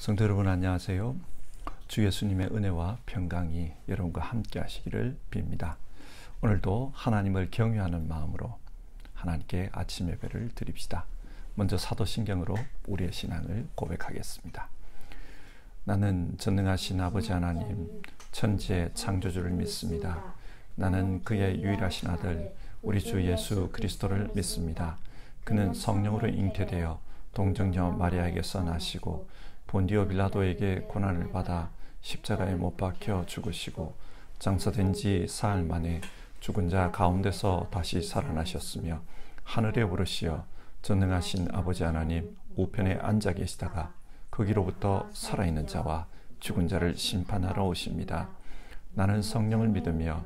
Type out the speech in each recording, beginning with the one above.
성도 여러분 안녕하세요. 주 예수님의 은혜와 평강이 여러분과 함께 하시기를 빕니다. 오늘도 하나님을 경외하는 마음으로 하나님께 아침 예배를 드립시다. 먼저 사도신경으로 우리의 신앙을 고백하겠습니다. 나는 전능하신 아버지 하나님 천지의 창조주를 믿습니다. 나는 그의 유일하신 아들 우리 주 예수 그리스도를 믿습니다. 그는 성령으로 잉태되어 동정녀 마리아에게서 나시고 본디오 빌라도에게 고난을 받아 십자가에 못 박혀 죽으시고 장사된 지 사흘 만에 죽은 자 가운데서 다시 살아나셨으며 하늘에 오르시어 전능하신 아버지 하나님 우편에 앉아 계시다가 거기로부터 살아있는 자와 죽은 자를 심판하러 오십니다. 나는 성령을 믿으며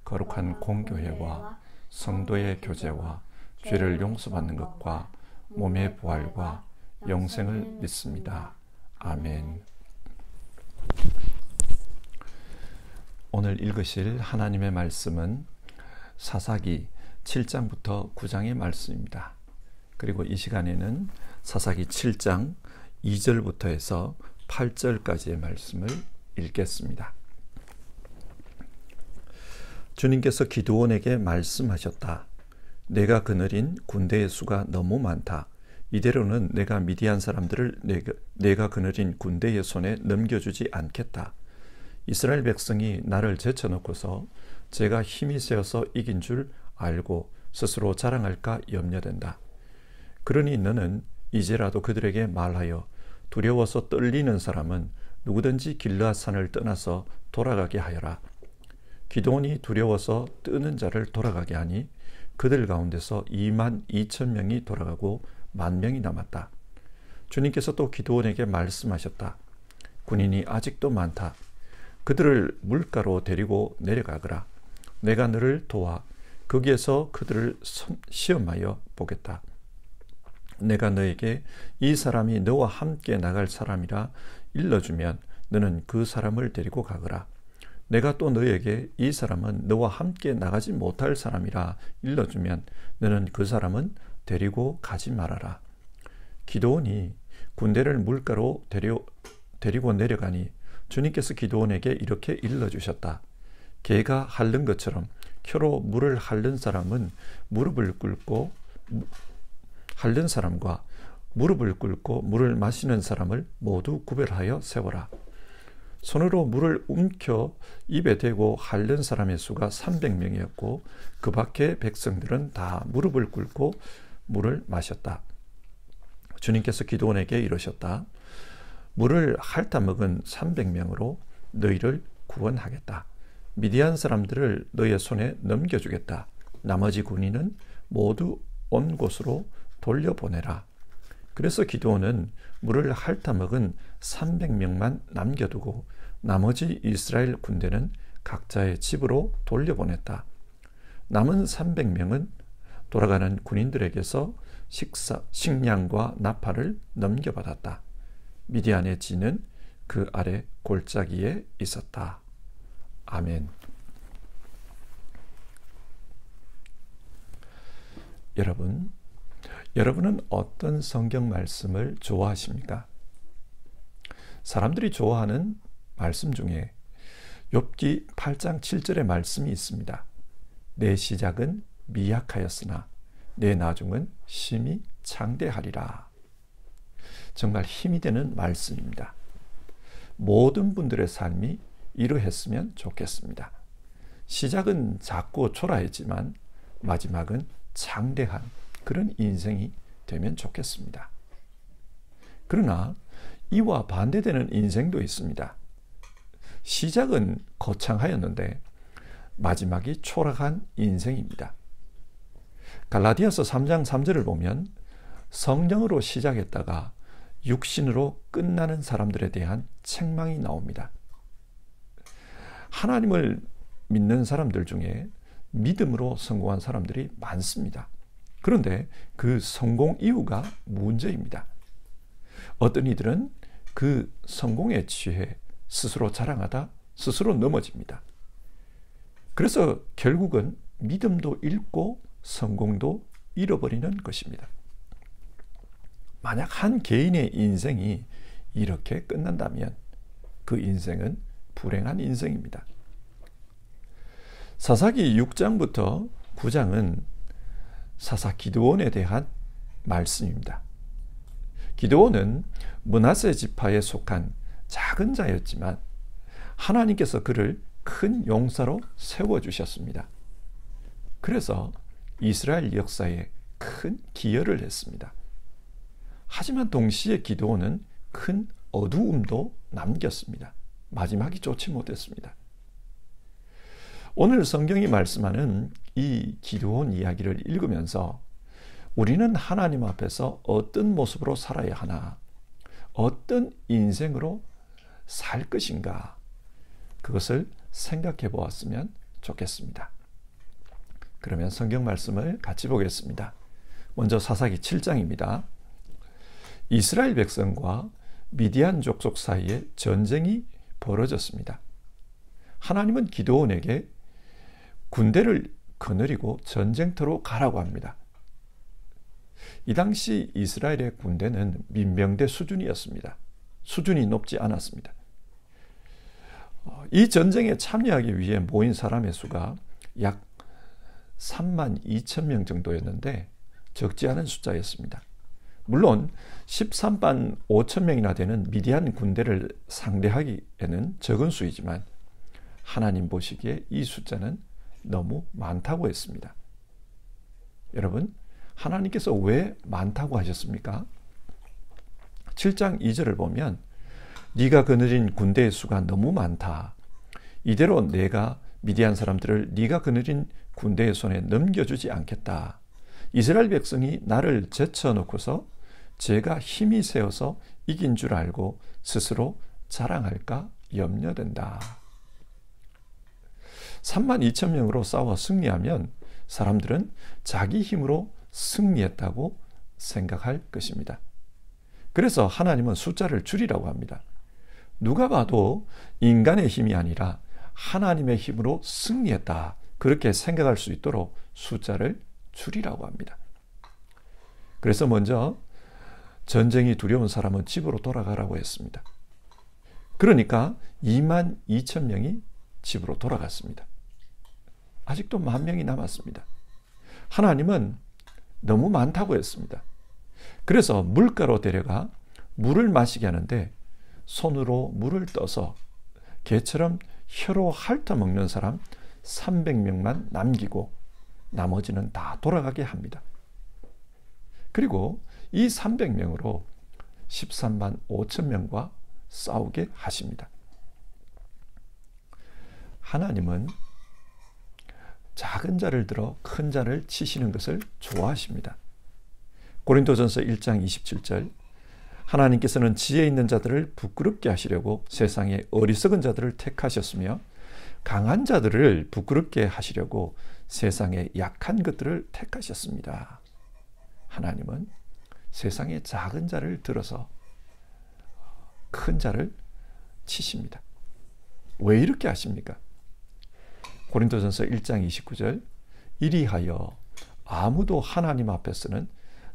거룩한 공교회와 성도의 교제와 죄를 용서받는 것과 몸의 부활과 영생을 믿습니다. 아멘. 오늘 읽으실 하나님의 말씀은 사사기 7장부터 9장의 말씀입니다. 그리고 이 시간에는 사사기 7장 2절부터 해서 8절까지의 말씀을 읽겠습니다. 주님께서 기드온에게 말씀하셨다. 내가 거느린 군대의 수가 너무 많다. 이대로는 내가 미디안 사람들을 내가 거느린 군대의 손에 넘겨주지 않겠다. 이스라엘 백성이 나를 제쳐놓고서 제가 힘이 세어서 이긴 줄 알고 스스로 자랑할까 염려된다. 그러니 너는 이제라도 그들에게 말하여 두려워서 떨리는 사람은 누구든지 길르앗산을 떠나서 돌아가게 하여라. 기드온이 두려워서 뜨는 자를 돌아가게 하니 그들 가운데서 22,000명이 돌아가고 10,000명이 남았다. 주님께서 또 기드온에게 말씀하셨다. 군인이 아직도 많다. 그들을 물가로 데리고 내려가거라. 내가 너를 도와 거기에서 그들을 시험하여 보겠다. 내가 너에게 이 사람이 너와 함께 나갈 사람이라 일러주면 너는 그 사람을 데리고 가거라. 내가 또 너에게 이 사람은 너와 함께 나가지 못할 사람이라 일러주면 너는 그 사람은 데리고 가지 말아라. 기드온이 군대를 물가로 데리고 내려가니 주님께서 기드온에게 이렇게 일러주셨다. 개가 핥는 것처럼 켜로 물을 핥는 사람은 무릎을 꿇고 핥는 사람과 무릎을 꿇고 물을 마시는 사람을 모두 구별하여 세워라. 손으로 물을 움켜 입에 대고 핥는 사람의 수가 300명이었고 그 밖에 백성들은 다 무릎을 꿇고 물을 마셨다. 주님께서 기드온에게 이러셨다. 물을 핥아 먹은 300명으로 너희를 구원하겠다. 미디안 사람들을 너희의 손에 넘겨주겠다. 나머지 군인은 모두 온 곳으로 돌려보내라. 그래서 기드온은 물을 핥아 먹은 300명만 남겨두고 나머지 이스라엘 군대는 각자의 집으로 돌려보냈다. 남은 300명은 돌아가는 군인들에게서 식량과 나팔을 넘겨받았다. 미디안의 진은 그 아래 골짜기에 있었다. 아멘. 여러분은 어떤 성경 말씀을 좋아하십니까? 사람들이 좋아하는 말씀 중에 욥기 8장 7절의 말씀이 있습니다. 내 시작은 미약하였으나 내 나중은 심히 창대하리라. 정말 힘이 되는 말씀입니다. 모든 분들의 삶이 이러했으면 좋겠습니다. 시작은 작고 초라했지만 마지막은 창대한 그런 인생이 되면 좋겠습니다. 그러나 이와 반대되는 인생도 있습니다. 시작은 거창하였는데 마지막이 초라한 인생입니다. 갈라디아서 3장 3절을 보면 성령으로 시작했다가 육신으로 끝나는 사람들에 대한 책망이 나옵니다. 하나님을 믿는 사람들 중에 믿음으로 성공한 사람들이 많습니다. 그런데 그 성공 이유가 문제입니다. 어떤 이들은 그 성공에 취해 스스로 자랑하다 스스로 넘어집니다. 그래서 결국은 믿음도 잃고 성공도 잃어버리는 것입니다. 만약 한 개인의 인생이 이렇게 끝난다면 그 인생은 불행한 인생입니다. 사사기 6장부터 9장은 사사 기드온에 대한 말씀입니다. 기드온은 므낫세 지파에 속한 작은 자였지만 하나님께서 그를 큰 용사로 세워주셨습니다. 그래서 이스라엘 역사에 큰 기여를 했습니다. 하지만 동시에 기드온은 큰 어두움도 남겼습니다. 마지막이 좋지 못했습니다. 오늘 성경이 말씀하는 이 기드온 이야기를 읽으면서 우리는 하나님 앞에서 어떤 모습으로 살아야 하나, 어떤 인생으로 살 것인가, 그것을 생각해 보았으면 좋겠습니다. 그러면 성경 말씀을 같이 보겠습니다. 먼저 사사기 7장입니다. 이스라엘 백성과 미디안 족속 사이에 전쟁이 벌어졌습니다. 하나님은 기드온에게 군대를 거느리고 전쟁터로 가라고 합니다. 이 당시 이스라엘의 군대는 민병대 수준이었습니다. 수준이 높지 않았습니다. 이 전쟁에 참여하기 위해 모인 사람의 수가 약 3만 2천 명 정도였는데 적지 않은 숫자였습니다. 물론 13만 5천 명이나 되는 미디안 군대를 상대하기에는 적은 수이지만 하나님 보시기에 이 숫자는 너무 많다고 했습니다. 여러분, 하나님께서 왜 많다고 하셨습니까? 7장 2절을 보면 네가 거느린 군대의 수가 너무 많다. 이대로 내가 미디안 사람들을 네가 거느린 군대의 손에 넘겨주지 않겠다. 이스라엘 백성이 나를 제쳐놓고서 제가 힘이 세어서 이긴 줄 알고 스스로 자랑할까 염려된다. 3만 2천 명으로 싸워 승리하면 사람들은 자기 힘으로 승리했다고 생각할 것입니다. 그래서 하나님은 숫자를 줄이라고 합니다. 누가 봐도 인간의 힘이 아니라 하나님의 힘으로 승리했다, 그렇게 생각할 수 있도록 숫자를 줄이라고 합니다. 그래서 먼저 전쟁이 두려운 사람은 집으로 돌아가라고 했습니다. 그러니까 2만 2천 명이 집으로 돌아갔습니다. 아직도 10,000명이 남았습니다. 하나님은 너무 많다고 했습니다. 그래서 물가로 데려가 물을 마시게 하는데 손으로 물을 떠서 개처럼 혀로 핥아먹는 사람 300명만 남기고 나머지는 다 돌아가게 합니다. 그리고 이 300명으로 13만 5천 명과 싸우게 하십니다. 하나님은 작은 자를 들어 큰 자를 치시는 것을 좋아하십니다. 고린도전서 1장 27절, 하나님께서는 지혜 있는 자들을 부끄럽게 하시려고 세상에 어리석은 자들을 택하셨으며 강한 자들을 부끄럽게 하시려고 세상에 약한 것들을 택하셨습니다. 하나님은 세상의 작은 자를 들어서 큰 자를 치십니다. 왜 이렇게 하십니까? 고린도전서 1장 29절, 이리하여 아무도 하나님 앞에서는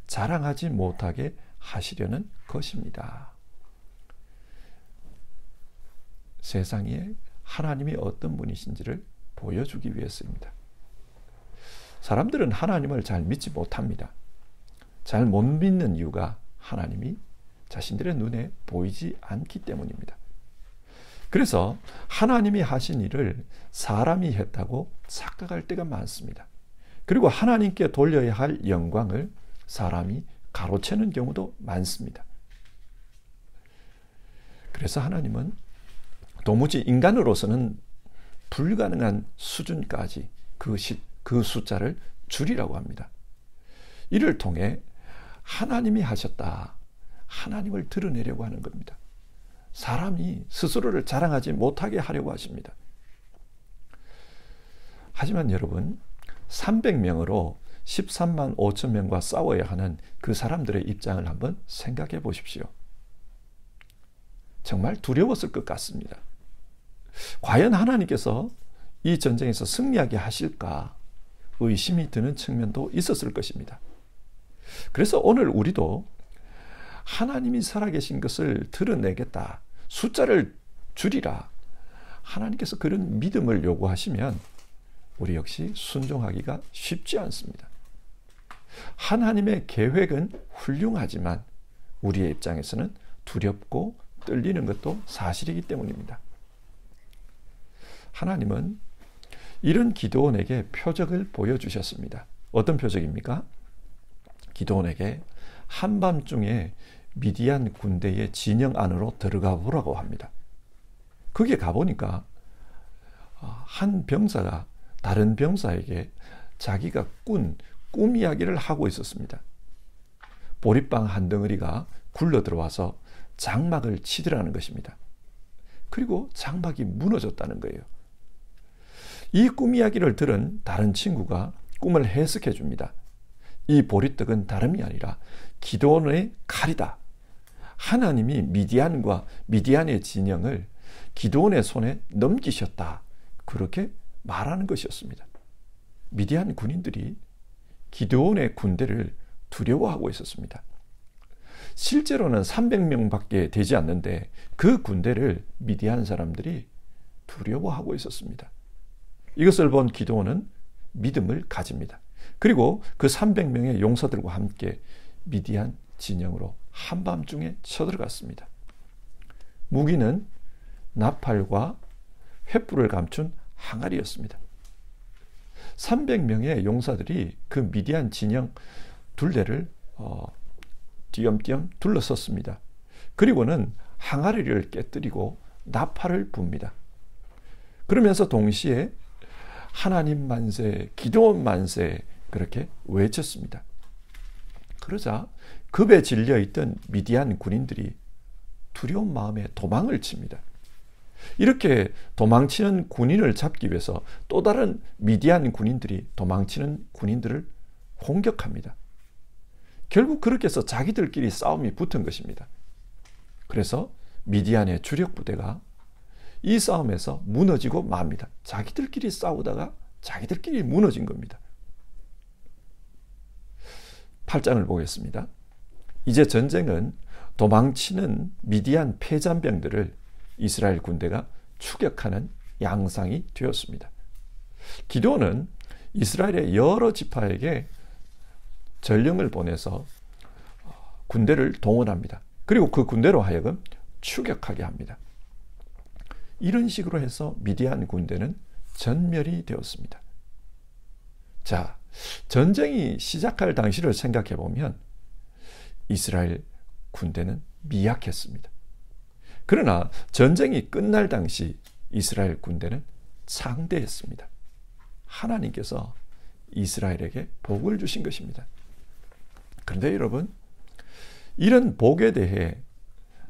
자랑하지 못하게 하시려는 것입니다. 세상에 하나님이 어떤 분이신지를 보여주기 위해서입니다. 사람들은 하나님을 잘 믿지 못합니다. 잘 못 믿는 이유가 하나님이 자신들의 눈에 보이지 않기 때문입니다. 그래서 하나님이 하신 일을 사람이 했다고 착각할 때가 많습니다. 그리고 하나님께 돌려야 할 영광을 사람이 가로채는 경우도 많습니다. 그래서 하나님은 도무지 인간으로서는 불가능한 수준까지 그 숫자를 줄이라고 합니다. 이를 통해 하나님이 하셨다, 하나님을 드러내려고 하는 겁니다. 사람이 스스로를 자랑하지 못하게 하려고 하십니다. 하지만 여러분, 300명으로 13만 5천 명과 싸워야 하는 그 사람들의 입장을 한번 생각해 보십시오. 정말 두려웠을 것 같습니다. 과연 하나님께서 이 전쟁에서 승리하게 하실까 의심이 드는 측면도 있었을 것입니다. 그래서 오늘 우리도 하나님이 살아계신 것을 드러내겠다. 숫자를 줄이라. 하나님께서 그런 믿음을 요구하시면 우리 역시 순종하기가 쉽지 않습니다. 하나님의 계획은 훌륭하지만 우리의 입장에서는 두렵고 떨리는 것도 사실이기 때문입니다. 하나님은 이런 기드온에게 표적을 보여주셨습니다. 어떤 표적입니까? 기드온에게 한밤중에 미디안 군대의 진영 안으로 들어가 보라고 합니다. 거기에 가보니까 한 병사가 다른 병사에게 자기가 꾼 꿈 이야기를 하고 있었습니다. 보리빵 한 덩어리가 굴러 들어와서 장막을 치더라는 것입니다. 그리고 장막이 무너졌다는 거예요. 이 꿈 이야기를 들은 다른 친구가 꿈을 해석해 줍니다. 이 보리떡은 다름이 아니라 기드온의 칼이다. 하나님이 미디안과 미디안의 진영을 기드온의 손에 넘기셨다. 그렇게 말하는 것이었습니다. 미디안 군인들이 기드온의 군대를 두려워하고 있었습니다. 실제로는 300명밖에 되지 않는데 그 군대를 미디안 사람들이 두려워하고 있었습니다. 이것을 본 기드온은 믿음을 가집니다. 그리고 그 300명의 용사들과 함께 미디안 진영으로 한밤중에 쳐들어갔습니다. 무기는 나팔과 횃불을 감춘 항아리였습니다. 300명의 용사들이 그 미디안 진영 둘레를 띄엄띄엄 둘러섰습니다. 그리고는 항아리를 깨뜨리고 나팔을 붑니다. 그러면서 동시에 하나님 만세, 기드온 만세 그렇게 외쳤습니다. 그러자 급에 질려있던 미디안 군인들이 두려운 마음에 도망을 칩니다. 이렇게 도망치는 군인을 잡기 위해서 또 다른 미디안 군인들이 도망치는 군인들을 공격합니다. 결국 그렇게 해서 자기들끼리 싸움이 붙은 것입니다. 그래서 미디안의 주력 부대가 이 싸움에서 무너지고 맙니다. 자기들끼리 싸우다가 자기들끼리 무너진 겁니다. 8장을 보겠습니다. 이제 전쟁은 도망치는 미디안 패잔병들을 이스라엘 군대가 추격하는 양상이 되었습니다. 기드온은 이스라엘의 여러 지파에게 전령을 보내서 군대를 동원합니다. 그리고 그 군대로 하여금 추격하게 합니다. 이런 식으로 해서 미디안 군대는 전멸이 되었습니다. 자, 전쟁이 시작할 당시를 생각해 보면 이스라엘 군대는 미약했습니다. 그러나 전쟁이 끝날 당시 이스라엘 군대는 창대했습니다. 하나님께서 이스라엘에게 복을 주신 것입니다. 그런데 여러분, 이런 복에 대해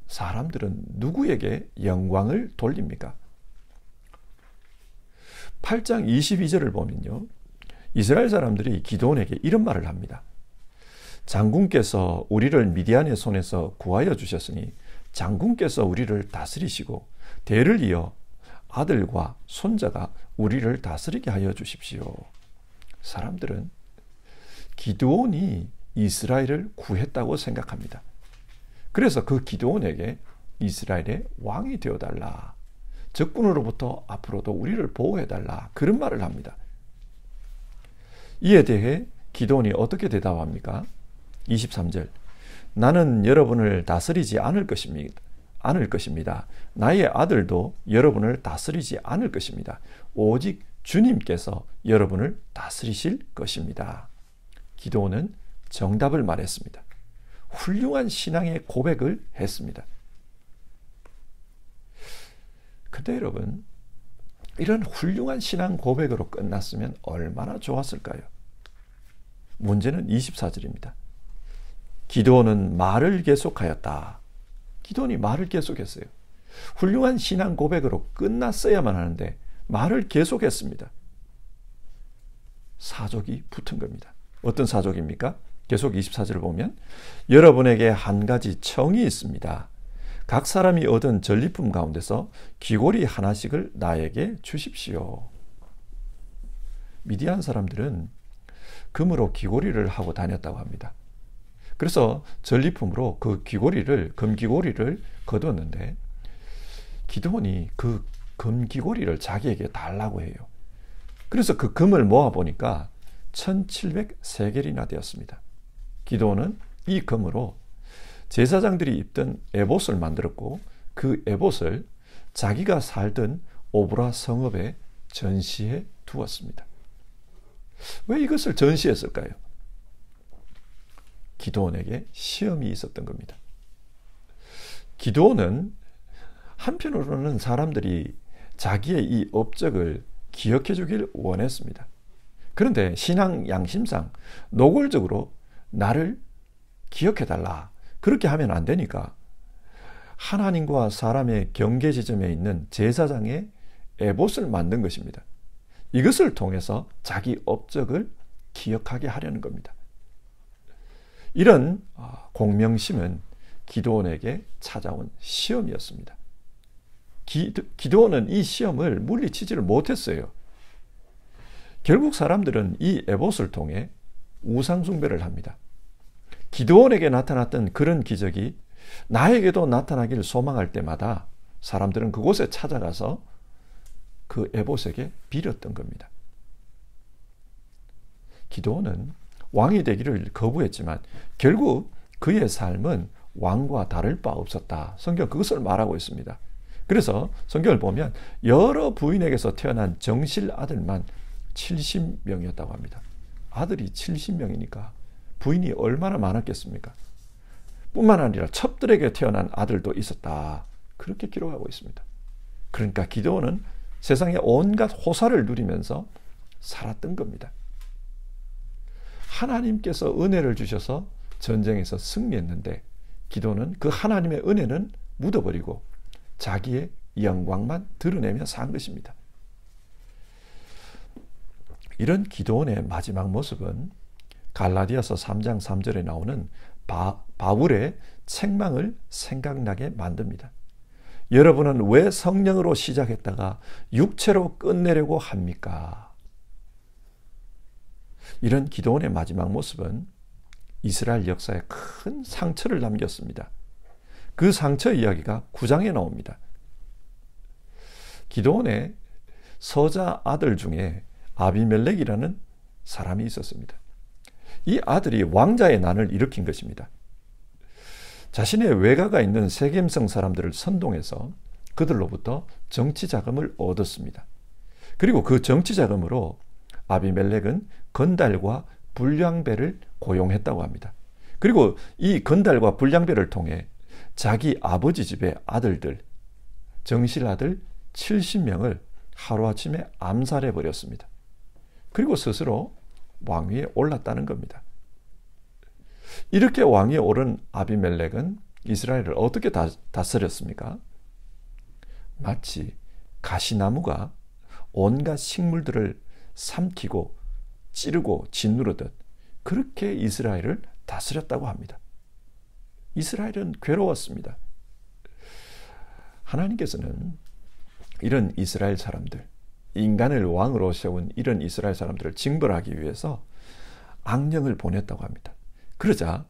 사람들은 누구에게 영광을 돌립니까? 8장 22절을 보면요, 이스라엘 사람들이 기드온에게 이런 말을 합니다. 장군께서 우리를 미디안의 손에서 구하여 주셨으니 장군께서 우리를 다스리시고 대를 이어 아들과 손자가 우리를 다스리게 하여 주십시오. 사람들은 기드온이 이스라엘을 구했다고 생각합니다. 그래서 그 기드온에게 이스라엘의 왕이 되어달라. 적군으로부터 앞으로도 우리를 보호해달라. 그런 말을 합니다. 이에 대해 기드온이 어떻게 대답합니까? 23절. 나는 여러분을 다스리지 않을 것입니다. 나의 아들도 여러분을 다스리지 않을 것입니다. 오직 주님께서 여러분을 다스리실 것입니다. 기드온은 정답을 말했습니다. 훌륭한 신앙의 고백을 했습니다. 근데 여러분, 이런 훌륭한 신앙 고백으로 끝났으면 얼마나 좋았을까요? 문제는 24절입니다. 기드온은 말을 계속하였다. 기드온이 말을 계속했어요. 훌륭한 신앙 고백으로 끝났어야만 하는데 말을 계속했습니다. 사족이 붙은 겁니다. 어떤 사족입니까? 계속 24절을 보면 여러분에게 한 가지 청이 있습니다. 각 사람이 얻은 전리품 가운데서 귀고리 하나씩을 나에게 주십시오. 미디안 사람들은 금으로 귀고리를 하고 다녔다고 합니다. 그래서 전리품으로 그 금귀고리를 거두었는데 기드온이 그 금귀고리를 자기에게 달라고 해요. 그래서 그 금을 모아보니까 1700세겔이나 되었습니다. 기드온은 이 금으로 제사장들이 입던 에봇을 만들었고 그 에봇을 자기가 살던 오브라 성읍에 전시해 두었습니다. 왜 이것을 전시했을까요? 기드온에게 시험이 있었던 겁니다. 기드온은 한편으로는 사람들이 자기의 이 업적을 기억해 주길 원했습니다. 그런데 신앙 양심상 노골적으로 나를 기억해 달라, 그렇게 하면 안 되니까 하나님과 사람의 경계 지점에 있는 제사장의 에봇을 만든 것입니다. 이것을 통해서 자기 업적을 기억하게 하려는 겁니다. 이런 공명심은 기드온에게 찾아온 시험이었습니다. 기드온은 이 시험을 물리치지를 못했어요. 결국 사람들은 이 에봇을 통해 우상숭배를 합니다. 기드온에게 나타났던 그런 기적이 나에게도 나타나기를 소망할 때마다 사람들은 그곳에 찾아가서 그 에봇에게 빌었던 겁니다. 기드온은 왕이 되기를 거부했지만 결국 그의 삶은 왕과 다를 바 없었다. 성경 그것을 말하고 있습니다. 그래서 성경을 보면 여러 부인에게서 태어난 정실 아들만 70명이었다고 합니다. 아들이 70명이니까 부인이 얼마나 많았겠습니까? 뿐만 아니라 첩들에게 태어난 아들도 있었다. 그렇게 기록하고 있습니다. 그러니까 기드온은 세상의 온갖 호사를 누리면서 살았던 겁니다. 하나님께서 은혜를 주셔서 전쟁에서 승리했는데 기드온은 그 하나님의 은혜는 묻어버리고 자기의 영광만 드러내며 산 것입니다. 이런 기드온의 마지막 모습은 갈라디아서 3장 3절에 나오는 바울의 책망을 생각나게 만듭니다. 여러분은 왜 성령으로 시작했다가 육체로 끝내려고 합니까? 이런 기드온의 마지막 모습은 이스라엘 역사에 큰 상처를 남겼습니다. 그 상처 이야기가 9장에 나옵니다. 기드온의 서자 아들 중에 아비멜렉이라는 사람이 있었습니다. 이 아들이 왕자의 난을 일으킨 것입니다. 자신의 외가가 있는 세겜성 사람들을 선동해서 그들로부터 정치 자금을 얻었습니다. 그리고 그 정치 자금으로 아비멜렉은 건달과 불량배를 고용했다고 합니다. 그리고 이 건달과 불량배를 통해 자기 아버지 집의 아들들, 정실 아들 70명을 하루아침에 암살해 버렸습니다. 그리고 스스로 왕위에 올랐다는 겁니다. 이렇게 왕위에 오른 아비멜렉은 이스라엘을 어떻게 다스렸습니까? 마치 가시나무가 온갖 식물들을 삼키고 찌르고 짓누르듯 그렇게 이스라엘을 다스렸다고 합니다. 이스라엘은 괴로웠습니다. 하나님께서는 이런 이스라엘 사람들, 인간을 왕으로 세운 이런 이스라엘 사람들을 징벌하기 위해서 악령을 보냈다고 합니다. 그러자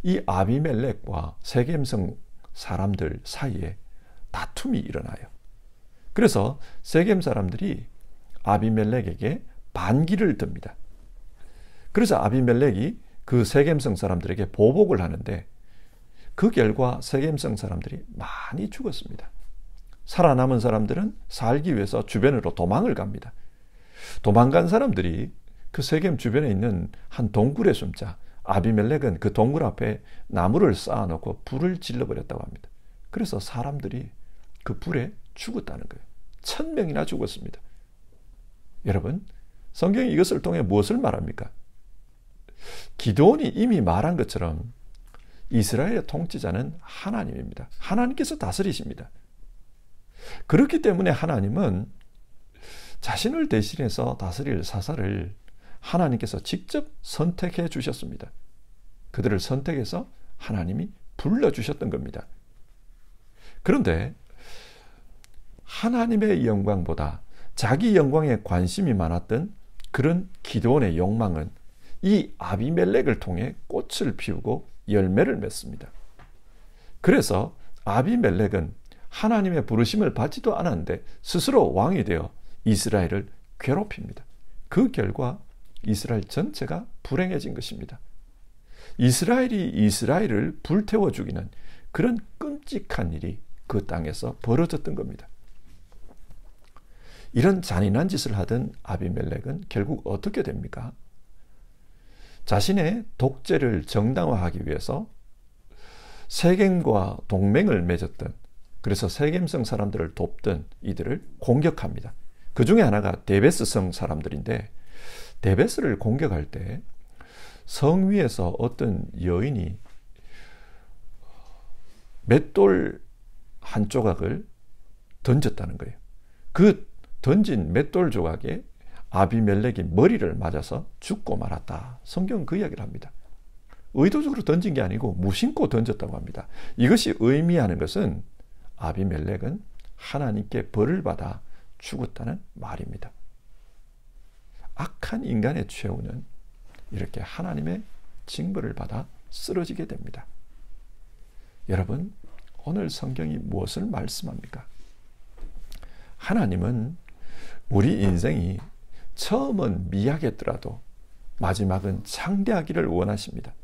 이 아비멜렉과 세겜성 사람들 사이에 다툼이 일어나요. 그래서 세겜 사람들이 아비멜렉에게 반기를 듭니다. 그래서 아비멜렉이 그 세겜성 사람들에게 보복을 하는데 그 결과 세겜성 사람들이 많이 죽었습니다. 살아남은 사람들은 살기 위해서 주변으로 도망을 갑니다. 도망간 사람들이 그 세겜 주변에 있는 한 동굴에 숨자 아비멜렉은 그 동굴 앞에 나무를 쌓아놓고 불을 질러버렸다고 합니다. 그래서 사람들이 그 불에 죽었다는 거예요. 1000명이나 죽었습니다. 여러분, 성경이 이것을 통해 무엇을 말합니까? 기드온이 이미 말한 것처럼 이스라엘의 통치자는 하나님입니다. 하나님께서 다스리십니다. 그렇기 때문에 하나님은 자신을 대신해서 다스릴 사사를 하나님께서 직접 선택해 주셨습니다. 그들을 선택해서 하나님이 불러주셨던 겁니다. 그런데 하나님의 영광보다 자기 영광에 관심이 많았던 그런 기드온의 욕망은 이 아비멜렉을 통해 꽃을 피우고 열매를 맺습니다. 그래서 아비멜렉은 하나님의 부르심을 받지도 않았는데 스스로 왕이 되어 이스라엘을 괴롭힙니다. 그 결과 이스라엘 전체가 불행해진 것입니다. 이스라엘이 이스라엘을 불태워 죽이는 그런 끔찍한 일이 그 땅에서 벌어졌던 겁니다. 이런 잔인한 짓을 하던 아비멜렉은 결국 어떻게 됩니까? 자신의 독재를 정당화하기 위해서 세겜과 동맹을 맺었던, 그래서 세겜성 사람들을 돕던 이들을 공격합니다. 그 중에 하나가 데베스성 사람들인데, 데베스를 공격할 때 성 위에서 어떤 여인이 맷돌 한 조각을 던졌다는 거예요. 그 던진 맷돌 조각에 아비멜렉이 머리를 맞아서 죽고 말았다. 성경은 그 이야기를 합니다. 의도적으로 던진 게 아니고 무심코 던졌다고 합니다. 이것이 의미하는 것은 아비멜렉은 하나님께 벌을 받아 죽었다는 말입니다. 악한 인간의 최후는 이렇게 하나님의 징벌을 받아 쓰러지게 됩니다. 여러분, 오늘 성경이 무엇을 말씀합니까? 하나님은 우리 인생이 처음은 미약했더라도 마지막은 창대하기를 원하십니다.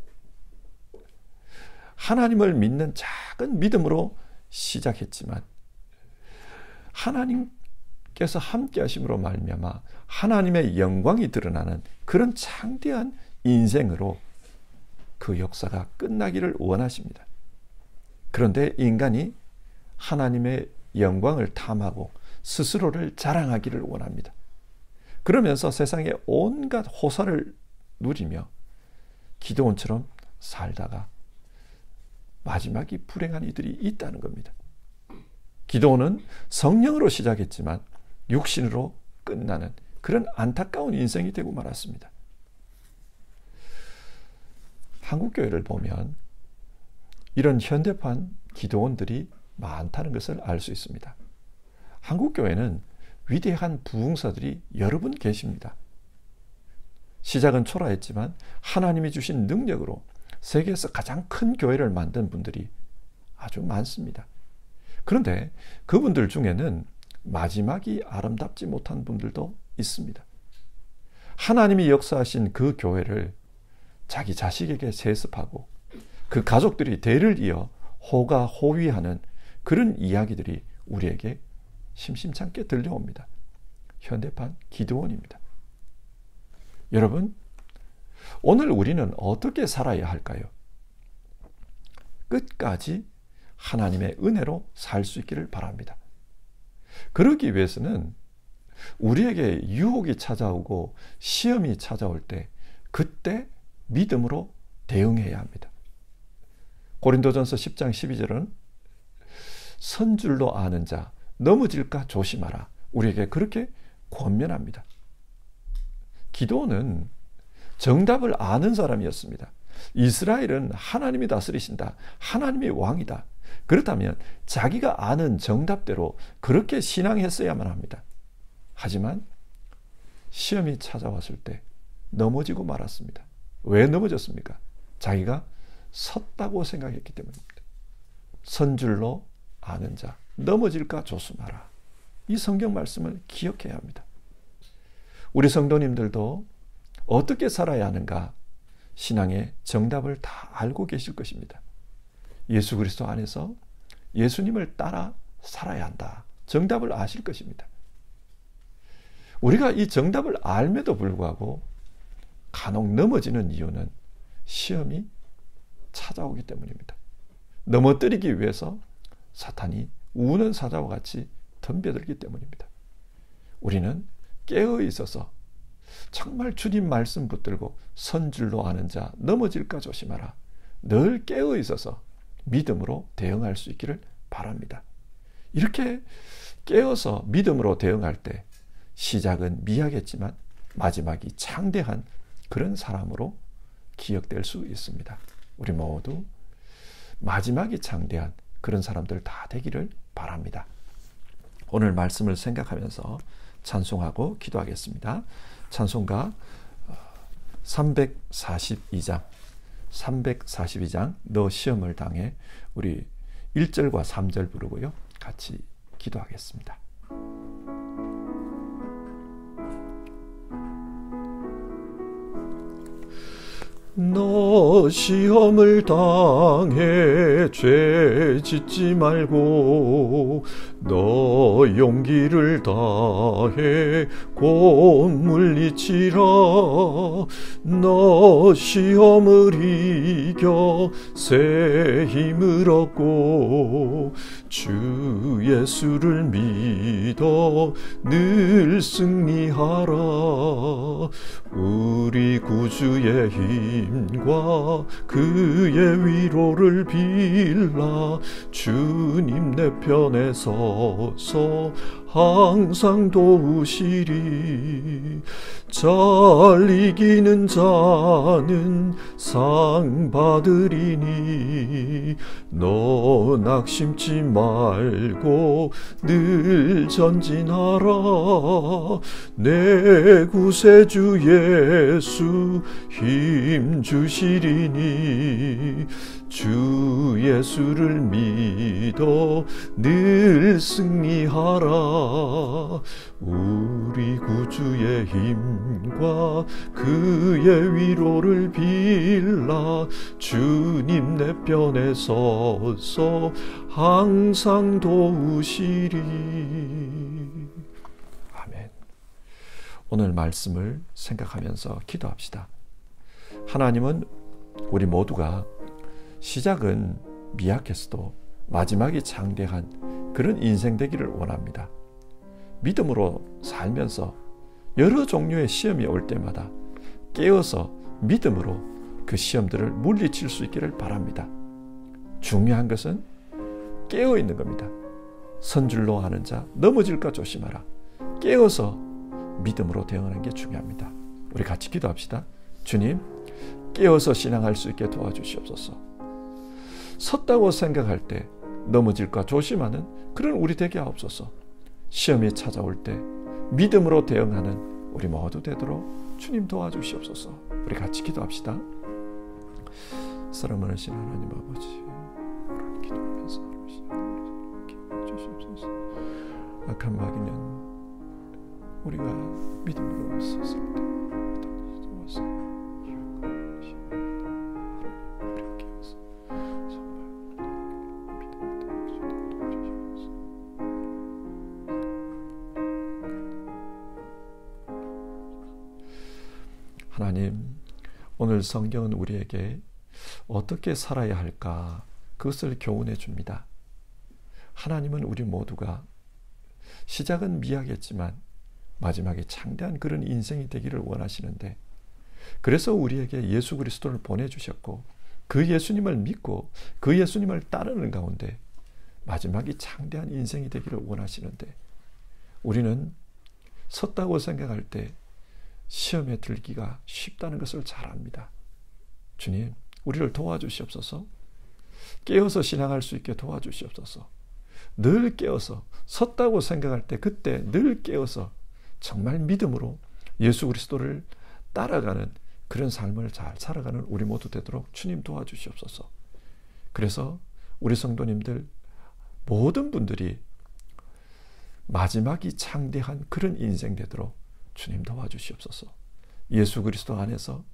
하나님을 믿는 작은 믿음으로 시작했지만 하나님께서 함께 하심으로 말미암아 하나님의 영광이 드러나는 그런 창대한 인생으로 그 역사가 끝나기를 원하십니다. 그런데 인간이 하나님의 영광을 탐하고 스스로를 자랑하기를 원합니다. 그러면서 세상의 온갖 호사를 누리며 기드온처럼 살다가 마지막이 불행한 이들이 있다는 겁니다. 기드온은 성령으로 시작했지만 육신으로 끝나는 그런 안타까운 인생이 되고 말았습니다. 한국교회를 보면 이런 현대판 기도원들이 많다는 것을 알 수 있습니다. 한국교회는 위대한 부흥사들이 여러 분 계십니다. 시작은 초라했지만 하나님이 주신 능력으로 세계에서 가장 큰 교회를 만든 분들이 아주 많습니다. 그런데 그분들 중에는 마지막이 아름답지 못한 분들도 있습니다. 하나님이 역사하신 그 교회를 자기 자식에게 세습하고 그 가족들이 대를 이어 호가호위하는 그런 이야기들이 우리에게 심심찮게 들려옵니다. 현대판 기드온입니다. 여러분, 오늘 우리는 어떻게 살아야 할까요? 끝까지 하나님의 은혜로 살 수 있기를 바랍니다. 그러기 위해서는 우리에게 유혹이 찾아오고 시험이 찾아올 때 그때 믿음으로 대응해야 합니다. 고린도전서 10장 12절은 선줄로 아는 자 넘어질까 조심하라. 우리에게 그렇게 권면합니다. 기도는 정답을 아는 사람이었습니다. 이스라엘은 하나님이 다스리신다. 하나님이 왕이다. 그렇다면 자기가 아는 정답대로 그렇게 신앙했어야만 합니다. 하지만 시험이 찾아왔을 때 넘어지고 말았습니다. 왜 넘어졌습니까? 자기가 섰다고 생각했기 때문입니다. 선줄로 아는 자 넘어질까 조심하라. 이 성경 말씀을 기억해야 합니다. 우리 성도님들도 어떻게 살아야 하는가 신앙의 정답을 다 알고 계실 것입니다. 예수 그리스도 안에서 예수님을 따라 살아야 한다. 정답을 아실 것입니다. 우리가 이 정답을 알매도 불구하고 간혹 넘어지는 이유는 시험이 찾아오기 때문입니다. 넘어뜨리기 위해서 사탄이 우는 사자와 같이 덤벼들기 때문입니다. 우리는 깨어 있어서 정말 주님 말씀 붙들고 선줄로 아는 자 넘어질까 조심하라. 늘 깨어 있어서 믿음으로 대응할 수 있기를 바랍니다. 이렇게 깨어서 믿음으로 대응할 때 시작은 미약했지만 마지막이 창대한 그런 사람으로 기억될 수 있습니다. 우리 모두 마지막이 창대한 그런 사람들 다 되기를 바랍니다. 오늘 말씀을 생각하면서 찬송하고 기도하겠습니다. 찬송가 342장 342장 너 시험을 당해 우리 1절과 3절 부르고요. 같이 기도하겠습니다. 너 시험을 당해 죄 짓지 말고 너 용기를 다해 곧 물리치라. 너 시험을 이겨 새 힘을 얻고 주 예수를 믿어 늘 승리하라. 우리 구주의 힘과 그의 위로를 빌라. 주님 내 편에 서서 항상 도우시리. 잘 이기는 자는 상 받으리니 너 낙심치 말고 늘 전진하라. 내 구세주 예수 힘 주시리니 주 예수를 믿어 늘 승리하라. 우리 구주의 힘과 그의 위로를 빌라. 주님 내 편에 서서 항상 도우시리. 아멘. 오늘 말씀을 생각하면서 기도합시다. 하나님은 우리 모두가 시작은 미약했어도 마지막이 장대한 그런 인생 되기를 원합니다. 믿음으로 살면서 여러 종류의 시험이 올 때마다 깨어서 믿음으로 그 시험들을 물리칠 수 있기를 바랍니다. 중요한 것은 깨어 있는 겁니다. 선줄로 하는 자 넘어질까 조심하라. 깨어서 믿음으로 대응하는 게 중요합니다. 우리 같이 기도합시다. 주님, 깨어서 신앙할 수 있게 도와주시옵소서. 섰다고 생각할 때 넘어질까 조심하는 그런 우리 되게 하옵소서. 시험이 찾아올 때 믿음으로 대응하는 우리 모두 되도록 주님 도와주시옵소서. 우리 같이 기도합시다. 사랑 많으신 하나님 아버지, 기도하면서 주시옵소서. 악한 마귀는 우리가 믿음으로 섰을 때 도와서 하나님, 오늘 성경은 우리에게 어떻게 살아야 할까 그것을 교훈해 줍니다. 하나님은 우리 모두가 시작은 미약했지만 마지막에 창대한 그런 인생이 되기를 원하시는데, 그래서 우리에게 예수 그리스도를 보내주셨고 그 예수님을 믿고 그 예수님을 따르는 가운데 마지막이 창대한 인생이 되기를 원하시는데, 우리는 섰다고 생각할 때 시험에 들기가 쉽다는 것을 잘 압니다. 주님, 우리를 도와주시옵소서. 깨어서 신앙할 수 있게 도와주시옵소서. 늘 깨어서 섰다고 생각할 때 그때 늘 깨어서 정말 믿음으로 예수 그리스도를 따라가는 그런 삶을 잘 살아가는 우리 모두 되도록 주님 도와주시옵소서. 그래서 우리 성도님들 모든 분들이 마지막이 창대한 그런 인생 되도록 주님 도와주시옵소서. 예수 그리스도 안에서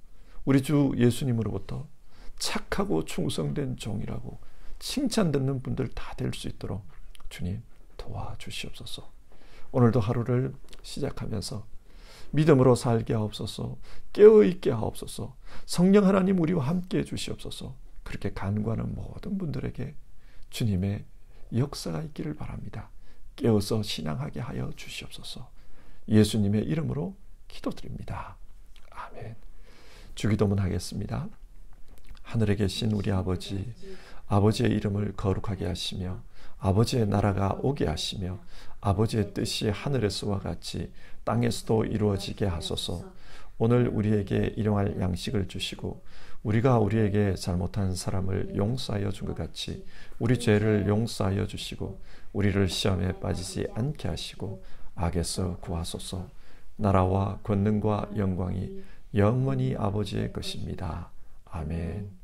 우리 주 예수님으로부터 착하고 충성된 종이라고 칭찬 듣는 분들 다 될 수 있도록 주님 도와주시옵소서. 오늘도 하루를 시작하면서 믿음으로 살게 하옵소서. 깨어있게 하옵소서. 성령 하나님 우리와 함께 해주시옵소서. 그렇게 간구하는 모든 분들에게 주님의 역사가 있기를 바랍니다. 깨어서 신앙하게 하여 주시옵소서. 예수님의 이름으로 기도드립니다. 아멘. 주기도문 하겠습니다. 하늘에 계신 우리 아버지, 아버지의 이름을 거룩하게 하시며 아버지의 나라가 오게 하시며 아버지의 뜻이 하늘에서와 같이 땅에서도 이루어지게 하소서. 오늘 우리에게 일용할 양식을 주시고 우리가 우리에게 잘못한 사람을 용서하여 준 것 같이 우리 죄를 용서하여 주시고 우리를 시험에 빠지지 않게 하시고 악에서 구하소서. 나라와 권능과 영광이 영원히 아버지의 것입니다. 아멘.